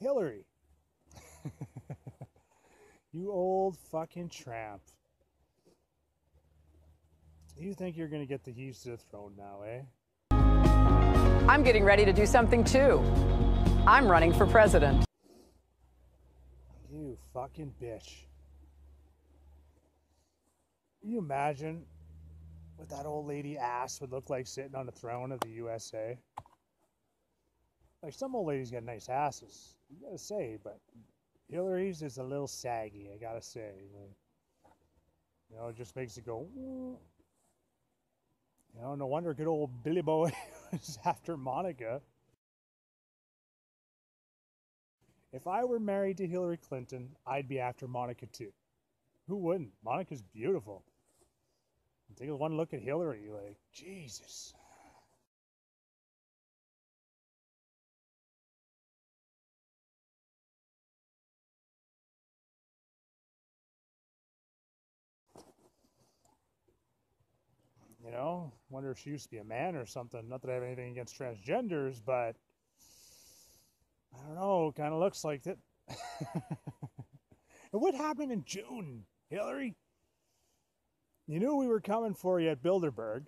Hillary. You old fucking tramp. You think you're going to get the keys to the throne now, eh? I'm getting ready to do something too. I'm running for president. You fucking bitch. Can you imagine what that old lady ass would look like sitting on the throne of the USA? Like, some old ladies got nice asses, you gotta say, but Hillary's is a little saggy, I gotta say. Like, you know, it just makes it go, you know, no wonder good old Billy Boy was after Monica. If I were married to Hillary Clinton, I'd be after Monica too. Who wouldn't? Monica's beautiful. Take one look at Hillary, like, Jesus. You know, wonder if she used to be a man or something. Not that I have anything against transgenders, but I don't know, kind of looks like it. And what happened in June, Hillary? You knew we were coming for you at Bilderberg.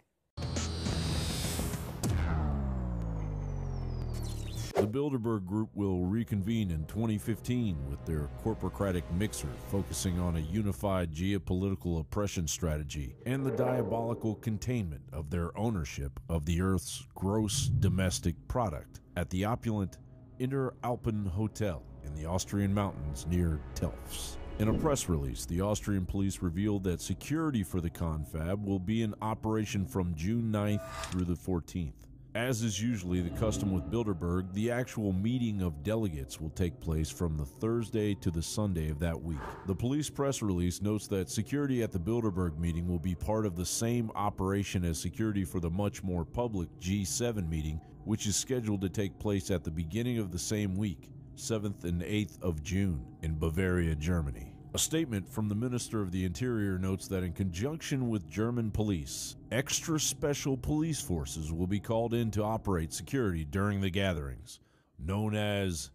The Bilderberg Group will reconvene in 2015 with their corporocratic mixer focusing on a unified geopolitical oppression strategy and the diabolical containment of their ownership of the Earth's gross domestic product at the opulent Interalpen Hotel in the Austrian mountains near Telfs. In a press release, the Austrian police revealed that security for the confab will be in operation from June 9th through the 14th. As is usually the custom with Bilderberg, the actual meeting of delegates will take place from the Thursday to the Sunday of that week. The police press release notes that security at the Bilderberg meeting will be part of the same operation as security for the much more public G7 meeting, which is scheduled to take place at the beginning of the same week, 7th and 8th of June, in Bavaria, Germany. A statement from the Minister of the Interior notes that in conjunction with German police, extra special police forces will be called in to operate security during the gatherings, known as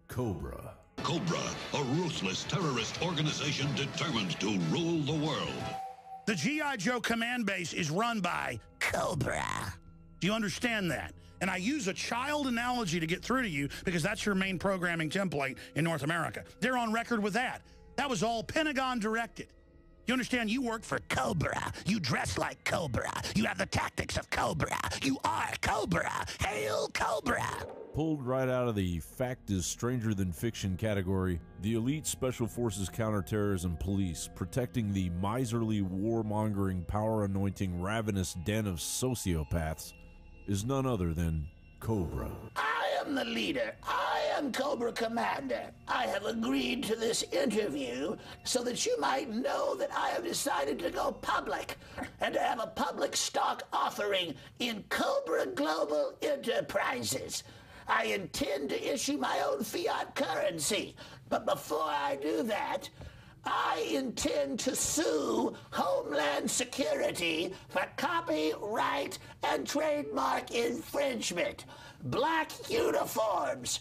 Cobra. Cobra, a ruthless terrorist organization determined to rule the world. The G.I. Joe command base is run by Cobra. Do you understand that? And I use a child analogy to get through to you because that's your main programming template in North America. They're on record with that. That was all Pentagon directed. You understand? You work for Cobra. You dress like Cobra. You have the tactics of Cobra. You are Cobra. Hail Cobra! Pulled right out of the fact is stranger than fiction category, the elite Special Forces Counterterrorism Police, protecting the miserly, warmongering, power-anointing, ravenous den of sociopaths, is none other than Cobra. I am the leader. I am Cobra Commander. I have agreed to this interview so that you might know that I have decided to go public and to have a public stock offering in Cobra Global Enterprises. I intend to issue my own fiat currency, but before I do that, I intend to sue Homeland Security for copyright and trademark infringement. Black uniforms,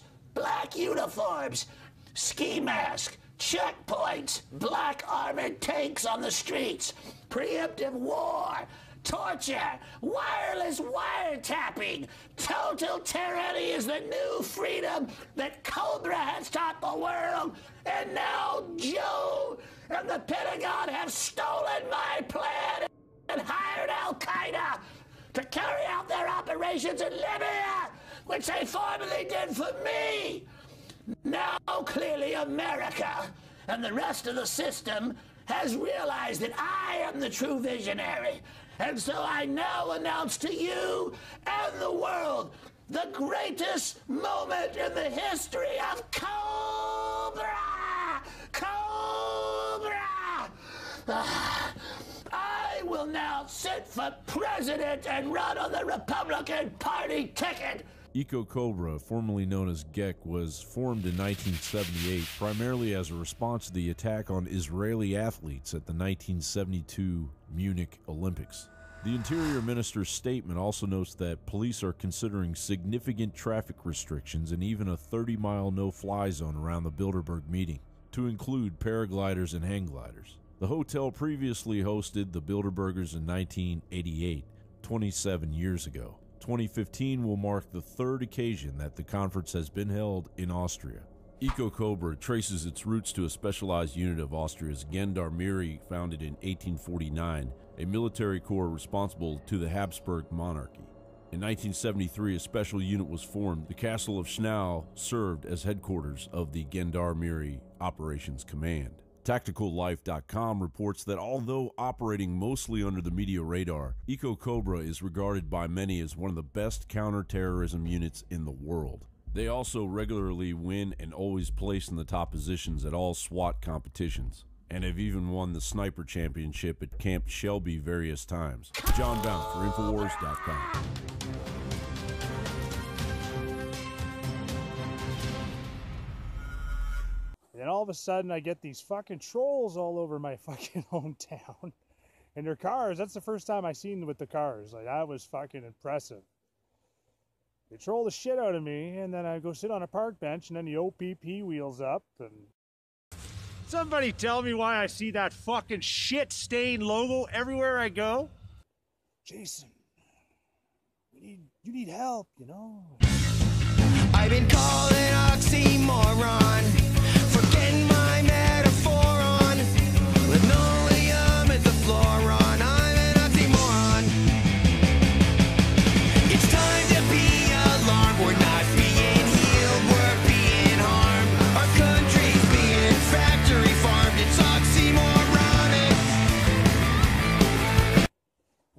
ski mask, checkpoints, black armored tanks on the streets, preemptive war, torture, wireless wiretapping. Total tyranny is the new freedom that Cobra has taught the world. And now Joe and the Pentagon have stolen my plan and hired Al-Qaeda to carry out their operations in Libya, which they formerly did for me. Now clearly America and the rest of the system has realized that I am the true visionary. And so I now announce to you and the world the greatest moment in the history of Cobra! Cobra! I will now sit for president and run on the Republican Party ticket. Eco Cobra, formerly known as GEC, was formed in 1978 primarily as a response to the attack on Israeli athletes at the 1972 Munich Olympics. The Interior Minister's statement also notes that police are considering significant traffic restrictions and even a 30-mile no-fly zone around the Bilderberg meeting, to include paragliders and hang gliders. The hotel previously hosted the Bilderbergers in 1988, 27 years ago. 2015 will mark the third occasion that the conference has been held in Austria. EcoCobra traces its roots to a specialized unit of Austria's Gendarmerie, founded in 1849, a military corps responsible to the Habsburg monarchy. In 1973, a special unit was formed. The castle of Schnau served as headquarters of the Gendarmerie Operations Command. TacticalLife.com reports that although operating mostly under the media radar, EcoCobra is regarded by many as one of the best counterterrorism units in the world. They also regularly win and always place in the top positions at all SWAT competitions, and have even won the Sniper Championship at Camp Shelby various times. John Blount for Infowars.com. Then all of a sudden I get these fucking trolls all over my fucking hometown. And their cars, that's the first time I seen them with the cars. Like, that was fucking impressive. They troll the shit out of me, and then I go sit on a park bench, and then the OPP wheels up, and... Somebody tell me why I see that fucking shit-stained logo everywhere I go? Jason, you need help, you know? I've been called an oxymoron, forgetting my metaphor on linoleum at the floor on. I'm an oxymoron. It's time to be alarmed. We're not being healed, we're being harmed. Our country's being factory farmed. It's oxymoronic.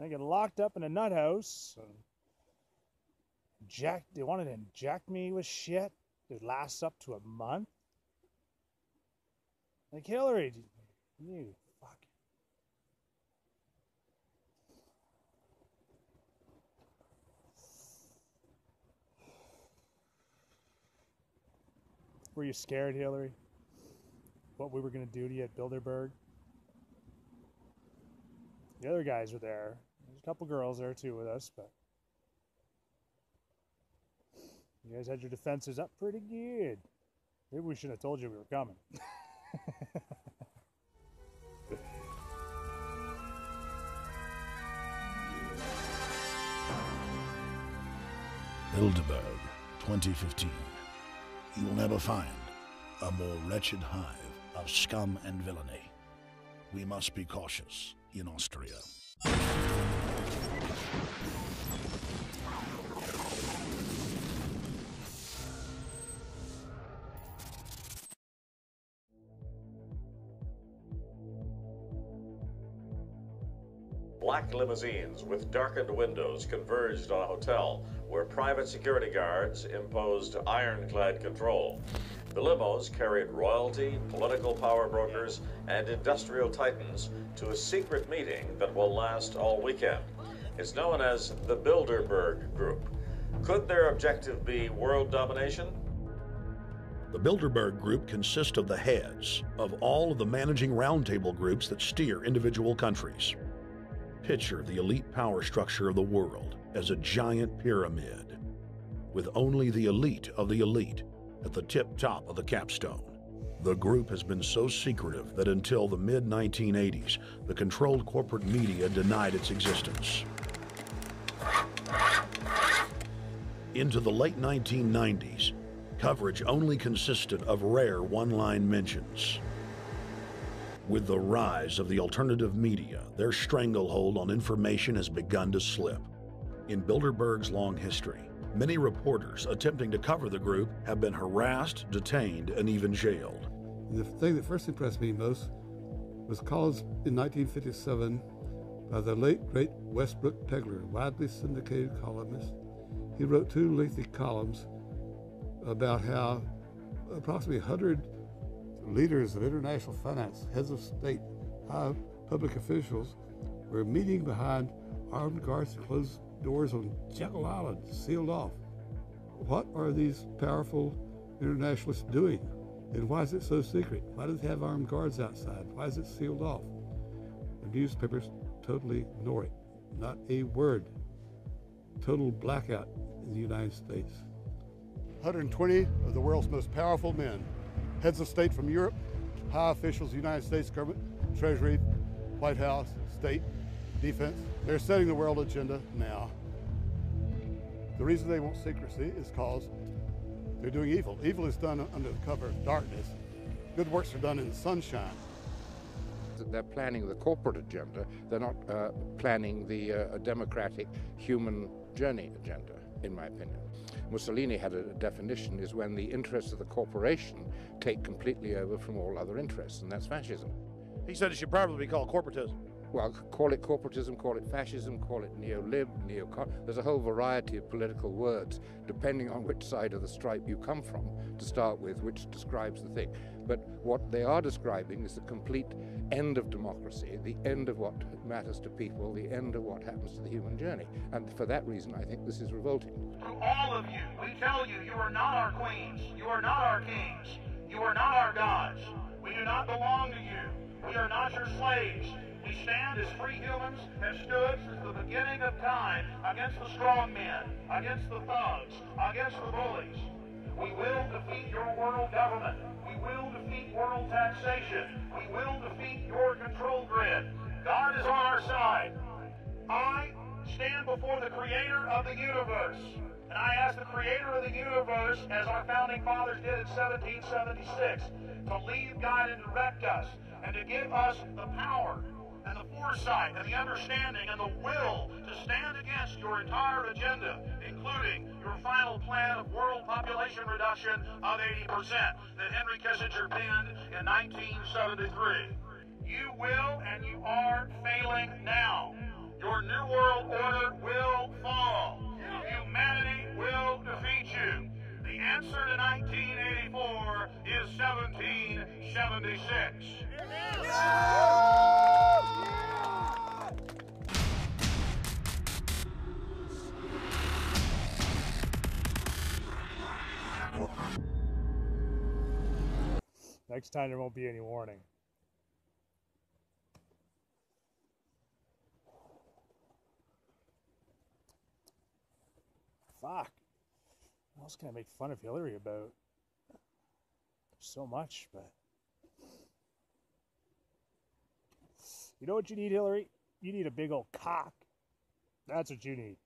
I get locked up in a nut house. They wanted to inject me with shit. It lasts up to a month. Like, Hillary, you fuck. Were you scared, Hillary? What we were going to do to you at Bilderberg? The other guys were there. There's a couple girls there too with us, but you guys had your defenses up pretty good. Maybe we should have told you we were coming. Bilderberg, 2015. You will never find a more wretched hive of scum and villainy. We must be cautious in Austria. Black limousines with darkened windows converged on a hotel where private security guards imposed ironclad control. The limos carried royalty, political power brokers, and industrial titans to a secret meeting that will last all weekend. It's known as the Bilderberg Group. Could their objective be world domination? The Bilderberg Group consists of the heads of all of the managing roundtable groups that steer individual countries. Picture the elite power structure of the world as a giant pyramid, with only the elite of the elite at the tip top of the capstone. The group has been so secretive that until the mid-1980s, the controlled corporate media denied its existence. Into the late 1990s, coverage only consisted of rare one-line mentions. With the rise of the alternative media, their stranglehold on information has begun to slip. In Bilderberg's long history, many reporters attempting to cover the group have been harassed, detained, and even jailed. The thing that first impressed me most was columns in 1957 by the late, great Westbrook Tegler, widely syndicated columnist. He wrote two lengthy columns about how approximately 100 leaders of international finance, heads of state, high public officials were meeting behind armed guards and closed doors on Jekyll Island, sealed off. What are these powerful internationalists doing? And why is it so secret? Why do they have armed guards outside? Why is it sealed off? The newspapers totally ignore it. not a word. Total blackout in the United States. 120 of the world's most powerful men, heads of state from Europe, high officials of the United States government, Treasury, White House, state, defense, they're setting the world agenda now. The reason they want secrecy is because they're doing evil. Evil is done under the cover of darkness. Good works are done in the sunshine. They're planning the corporate agenda. They're not planning the democratic human journey agenda, in my opinion. Mussolini had a definition, is when the interests of the corporation take completely over from all other interests, and that's fascism. He said it should probably be called corporatism. Well, call it corporatism, call it fascism, call it neo-lib, neo-con. There's a whole variety of political words, depending on which side of the stripe you come from, to start with, which describes the thing. But what they are describing is the complete end of democracy, the end of what matters to people, the end of what happens to the human journey. And for that reason, I think this is revolting. To all of you, we tell you, you are not our queens, you are not our kings, you are not our gods. We do not belong to you. We are not your slaves. We stand as free humans, have stood since the beginning of time against the strong men, against the thugs, against the bullies. We will defeat your world government. We will defeat world taxation. We will defeat your control grid. God is on our side. I stand before the creator of the universe, and I ask the creator of the universe, as our founding fathers did in 1776, to lead, guide, and direct us, and to give us the power and the foresight and the understanding and the will to stand against your entire agenda, including your final plan of world population reduction of 80% that Henry Kissinger penned in 1973. You will and you are failing now. Your New World Order will fall. Humanity will defeat you. The answer to 1984 is 1776. Next time there won't be any warning. Fuck. What else can I make fun of Hillary about? So much, but... You know what you need, Hillary? You need a big old cock. That's what you need.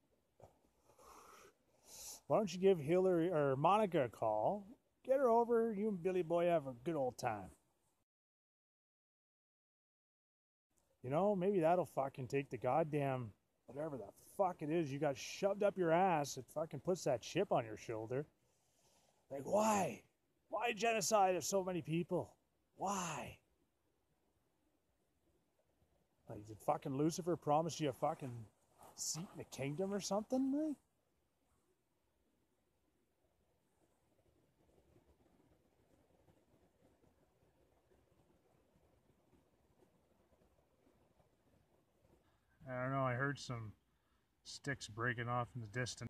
Why don't you give Hillary or Monica a call? Get her over. You and Billy Boy have a good old time. You know, maybe that'll fucking take the goddamn whatever the fuck it is you got shoved up your ass. It fucking puts that chip on your shoulder. Like, why? Why genocide of so many people? Why? Like, did fucking Lucifer promise you a fucking seat in the kingdom or something? Like? I don't know, I heard some sticks breaking off in the distance.